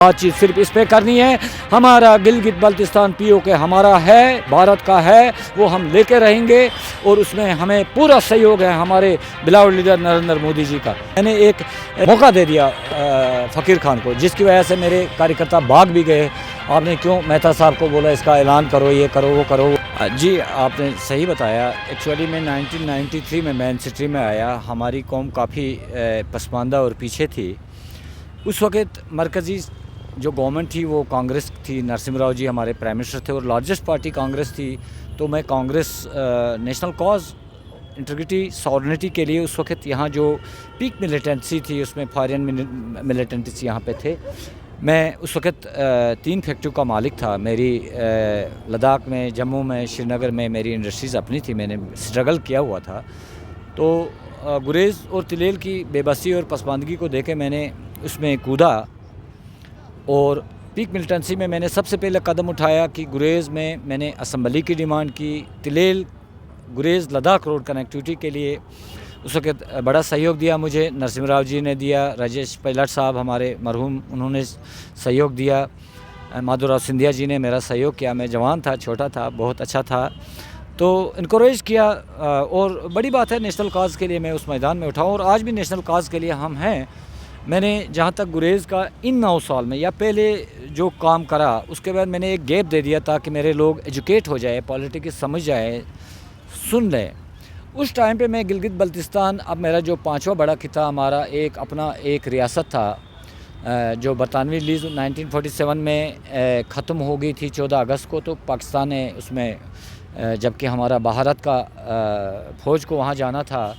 बातचीत सिर्फ इस पे करनी है। हमारा गिलगित बल्तिस्तान पीओके हमारा है, भारत का है, वो हम लेके रहेंगे और उसमें हमें पूरा सहयोग है हमारे बिलावल लीडर नरेंद्र मोदी जी का। मैंने एक मौका दे दिया फ़कीर खान को, जिसकी वजह से मेरे कार्यकर्ता भाग भी गए। आपने क्यों मेहता साहब को बोला इसका ऐलान करो, ये करो, वो करो। जी आपने सही बताया। एक्चुअली मैं 1993 में मेन सिटी में आया। हमारी कौम काफ़ी पसमानदा और पीछे थी। उस वक़्त मरकज़ी जो गवर्नमेंट थी वो कांग्रेस थी, नरसिम्हा राव जी हमारे प्राइम मिनिस्टर थे और लार्जेस्ट पार्टी कांग्रेस थी। तो मैं Congress national cause integrity sovereignty के लिए उस वक़्त यहाँ जो पीक मिलिटेंसी थी उसमें फॉरेन मिलिटेंट्स यहाँ पे थे। मैं उस वक़्त 3 फैक्ट्रियों का मालिक था। मेरी लद्दाख में, जम्मू में, श्रीनगर में मेरी इंडस्ट्रीज़ अपनी थी। मैंने स्ट्रगल किया हुआ था। तो गुरेज़ और तिलेल की बेबसी और पसमानदगी को देख के मैंने उसमें कूदा और पीक मिलिटेंसी में मैंने सबसे पहले कदम उठाया कि गुरेज़ में मैंने असम्बली की डिमांड की। तिलेल गुरेज़ लद्दाख रोड कनेक्टिविटी के लिए उस वक़्त बड़ा सहयोग दिया मुझे, नरसिम्हा राव जी ने दिया, राजेश पायलट साहब हमारे मरहूम उन्होंने सहयोग दिया, माधवराव सिंधिया जी ने मेरा सहयोग किया। मैं जवान था, छोटा था, बहुत अच्छा था, तो इनकरेज किया। और बड़ी बात है नेशनल काज़ के लिए मैं उस मैदान में उठाऊँ और आज भी नेशनल काज़ के लिए हम हैं। मैंने जहाँ तक गुरेज़ का इन 9 साल में या पहले जो काम करा उसके बाद मैंने एक गैप दे दिया ताकि मेरे लोग एजुकेट हो जाए, पॉलिटिक्स समझ जाए, सुन लें। उस टाइम पे मैं गिलगित बल्तिस्तान, अब मेरा जो 5वां बड़ा खिता हमारा एक अपना एक रियासत था जो बरतानवी लीज 1947 में ख़त्म हो गई थी 14 अगस्त को। तो पाकिस्तान ने उसमें जबकि हमारा भारत का फ़ौज को वहाँ जाना था,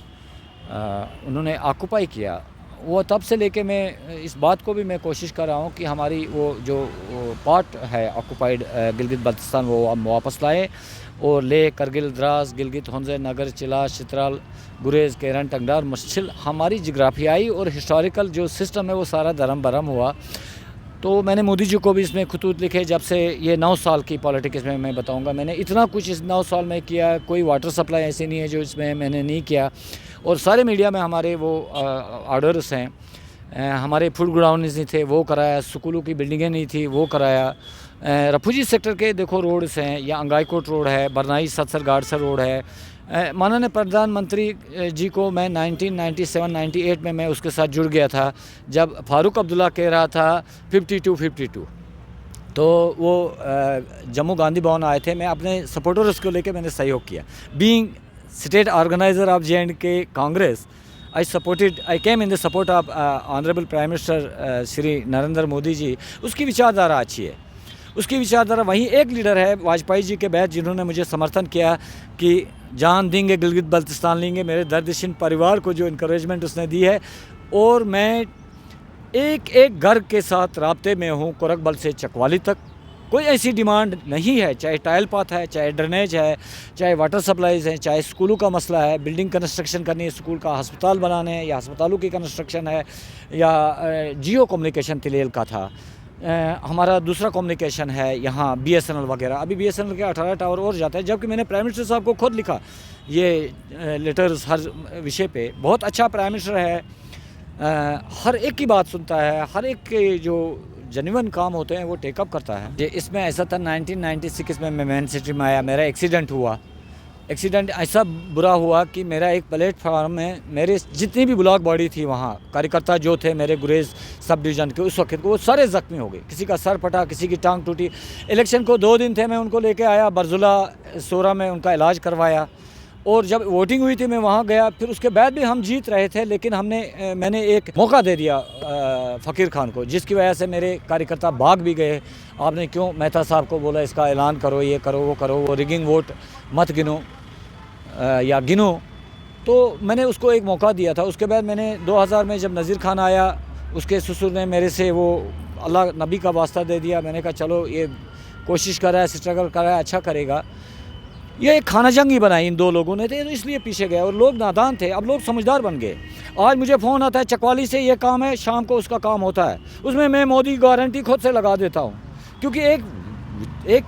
उन्होंने ऑक्यूपाई किया। वो तब से लेके मैं इस बात को भी मैं कोशिश कर रहा हूँ कि हमारी वो जो पार्ट है ऑक्यूपाइड गिलगित बल्तिस्तान वो हम वापस लाएँ और ले करगिल, द्रास, गिलगित, हुंज़े, नगर, चिलास, चित्राल, गुरेज़, केरन, टंगडार, मच्छिल हमारी जिग्राफियाई और हिस्टोरिकल जो सिस्टम है वो सारा दरम बरम हुआ। तो मैंने मोदी जी को भी इसमें खतूत लिखे। जब से ये 9 साल की पॉलिटिक्स में मैं बताऊंगा मैंने इतना कुछ इस 9 साल में किया। कोई वाटर सप्लाई ऐसी नहीं है जो इसमें मैंने नहीं किया। और सारे मीडिया में हमारे वो ऑर्डर्स हैं। हमारे फूड ग्राउंड नहीं थे वो कराया, स्कूलों की बिल्डिंगें नहीं थी वो कराया। रफूजी सेक्टर के देखो रोड्स हैं, या अंगाईकोट रोड है, बरनाई सत्सर गाड़सर रोड है। माननीय प्रधानमंत्री जी को मैं 1997-98 में मैं उसके साथ जुड़ गया था जब फारूक अब्दुल्ला कह रहा था 52-52। तो वो जम्मू गांधी भवन आए थे। मैं अपने सपोर्टर्स को लेकर मैंने सहयोग किया। Being state organiser of J&K Congress, I came in the support of honourable prime minister Shri Narendra Modi ji. उसकी विचारधारा अच्छी है, उसकी विचारधारा। वहीं एक लीडर है वाजपेयी जी के बाद जिन्होंने मुझे समर्थन किया कि जान देंगे गिलगित बल्तिस्तान लेंगे। मेरे दर्दशिन परिवार को जो इनकरेजमेंट उसने दी है। और मैं एक एक घर के साथ राब्ते में हूँ, कोरकबल से चकवाली तक। कोई ऐसी डिमांड नहीं है, चाहे टाइल पाथ है, चाहे ड्रेनेज है, चाहे वाटर सप्लाईज़ हैं, चाहे स्कूलों का मसला है, बिल्डिंग कंस्ट्रक्शन करनी है, स्कूल का अस्पताल बनाने हैं, या अस्पतालों की कंस्ट्रक्शन है, या जियो कम्युनिकेशन तिलेल का था। हमारा दूसरा कम्युनिकेशन है यहाँ BSNL वगैरह। अभी BSNL के 18 टावर और जाता है, जबकि मैंने प्राइम मिनिस्टर साहब को खुद लिखा ये लेटर्स हर विषय पे। बहुत अच्छा प्राइम मिनिस्टर है, हर एक की बात सुनता है, हर एक के जो जेन्युइन काम होते हैं वो टेकअप करता है। ये इसमें ऐसा था 1996 में मैं मेन सिटी में आया, मेरा एक्सीडेंट हुआ। एक्सीडेंट ऐसा बुरा हुआ कि मेरा एक प्लेटफार्म में मेरे जितनी भी ब्लॉक बॉडी थी वहाँ कार्यकर्ता जो थे मेरे गुरेज़ सब डिवीज़न के उस वक्त वो सारे ज़ख्मी हो गए। किसी का सर फटा, किसी की टांग टूटी। इलेक्शन को 2 दिन थे, मैं उनको लेके आया बरजुला सोरा में, उनका इलाज करवाया। और जब वोटिंग हुई थी मैं वहाँ गया। फिर उसके बाद भी हम जीत रहे थे, लेकिन मैंने एक मौका दे दिया फ़कीर खान को, जिसकी वजह से मेरे कार्यकर्ता भाग भी गए। आपने क्यों मेहता साहब को बोला इसका ऐलान करो, ये करो, वो करो, वो रिगिंग वोट मत गिनो या गिनो। तो मैंने उसको एक मौका दिया था। उसके बाद मैंने 2000 में जब नज़ीर खान आया, उसके ससुर ने मेरे से वो अल्लाह नबी का वास्ता दे दिया। मैंने कहा चलो ये कोशिश कर रहा है, स्ट्रगल कर रहा है, अच्छा करेगा। ये एक खाना जंग ही बनाई इन 2 लोगों ने थे, इसलिए पीछे गए। और लोग नादान थे, अब लोग समझदार बन गए। आज मुझे फ़ोन आता है चकवाली से ये काम है, शाम को उसका काम होता है, उसमें मैं मोदी गारंटी खुद से लगा देता हूँ। क्योंकि एक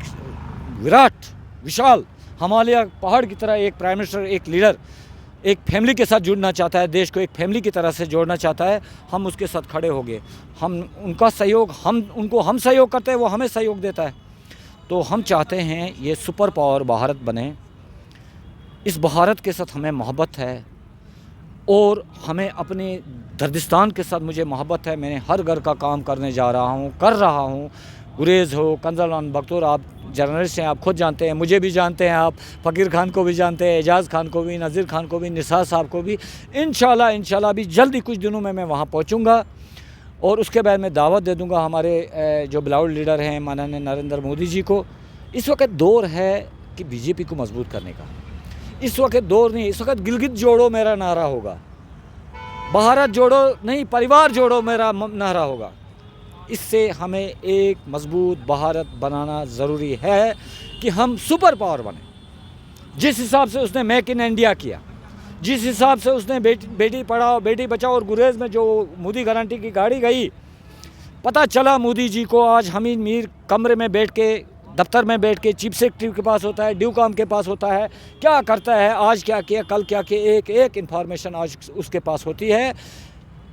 विराट विशाल हिमालय पहाड़ की तरह एक प्राइम मिनिस्टर, एक लीडर, एक फैमिली के साथ जुड़ना चाहता है, देश को एक फैमिली की तरह से जोड़ना चाहता है, हम उसके साथ खड़े हो गए। हम उनका सहयोग, हम सहयोग करते हैं, वो हमें सहयोग देता है। तो हम चाहते हैं ये सुपर पावर भारत बने। इस भारत के साथ हमें मोहब्बत है और हमें अपने दर्दिस्तान के साथ मुझे मोहब्बत है। मैंने हर घर का काम करने जा रहा हूँ, कर रहा हूँ। गुरेज हो, कंजरलान बख्तौर, आप जर्नलिस्ट हैं, आप खुद जानते हैं, मुझे भी जानते हैं, आप फ़कीर खान को भी जानते हैं, एजाज़ खान को भी, नज़ीर खान को भी, निसार साहब को भी। इंशाल्लाह भी जल्दी कुछ दिनों में मैं वहाँ पहुँचूँगा और उसके बाद मैं दावत दे दूँगा हमारे जो बिलावल लीडर हैं माननीय नरेंद्र मोदी जी को। इस वक्त दौर है कि बीजेपी को मजबूत करने का। इस वक्त दौर नहीं, इस वक्त गिलगित जोड़ो मेरा नारा होगा, भारत जोड़ो नहीं, परिवार जोड़ो मेरा नारा होगा। इससे हमें एक मजबूत भारत बनाना ज़रूरी है कि हम सुपर पावर बने। जिस हिसाब से उसने मेक इन इंडिया किया, जिस हिसाब से उसने बेटी पढ़ाओ बेटी बचाओ और गुरेज में जो मोदी गारंटी की गाड़ी गई, पता चला मोदी जी को आज हमीद मीर कमरे में बैठ के, दफ्तर में बैठ के, चीफ सेक्रेटरी के पास होता है, ड्यूकॉम के पास होता है, क्या करता है, आज क्या किया, कल क्या किया, एक इन्फॉर्मेशन आज उसके पास होती है।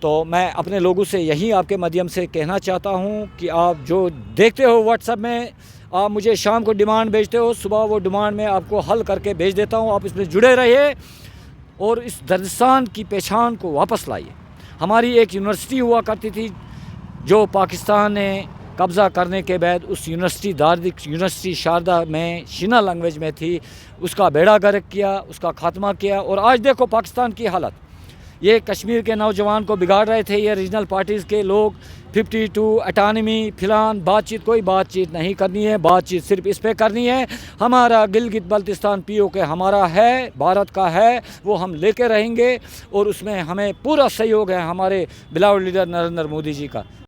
तो मैं अपने लोगों से यही आपके माध्यम से कहना चाहता हूं कि आप जो देखते हो व्हाट्सएप में, आप मुझे शाम को डिमांड भेजते हो, सुबह वो डिमांड में आपको हल करके भेज देता हूं। आप इसमें जुड़े रहिए और इस दर्दिस्तान की पहचान को वापस लाइए। हमारी एक यूनिवर्सिटी हुआ करती थी जो पाकिस्तान ने कब्ज़ा करने के बाद उस यूनिवर्सिटी दार्दिक यूनिवर्सिटी शारदा में शिना लैंग्वेज में थी, उसका बेड़ा गर्क किया, उसका खात्मा किया। और आज देखो पाकिस्तान की हालत, ये कश्मीर के नौजवान को बिगाड़ रहे थे ये रीजनल पार्टीज़ के लोग। 52 अटानमी फिलान बातचीत, कोई बातचीत नहीं करनी है, बातचीत सिर्फ इस पे करनी है। हमारा गिलगित बल्तिस्तान POK हमारा है, भारत का है, वो हम लेके रहेंगे और उसमें हमें पूरा सहयोग है हमारे बिलावल लीडर नरेंद्र मोदी जी का।